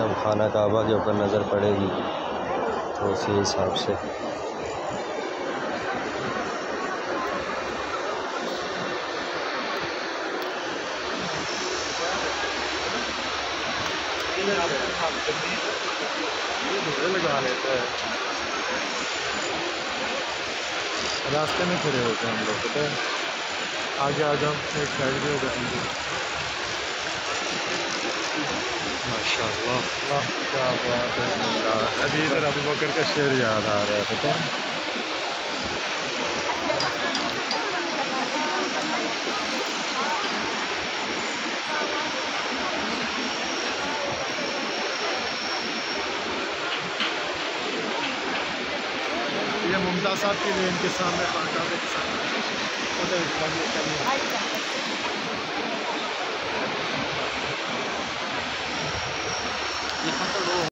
हम खाना काबा के ऊपर नज़र पड़ेगी तो उसी हिसाब से लगा लेते हैं। रास्ते में खड़े होते हैं हम लोग, पता है आगे आ जाओ, एक साइड भी हो जाएंगे। माशाअल्लाह क्या बात है। अभी इधर अबू बकर का शेर याद आ रहा है, पता है। ये मुमताज़ साहब के लिए इनके सामने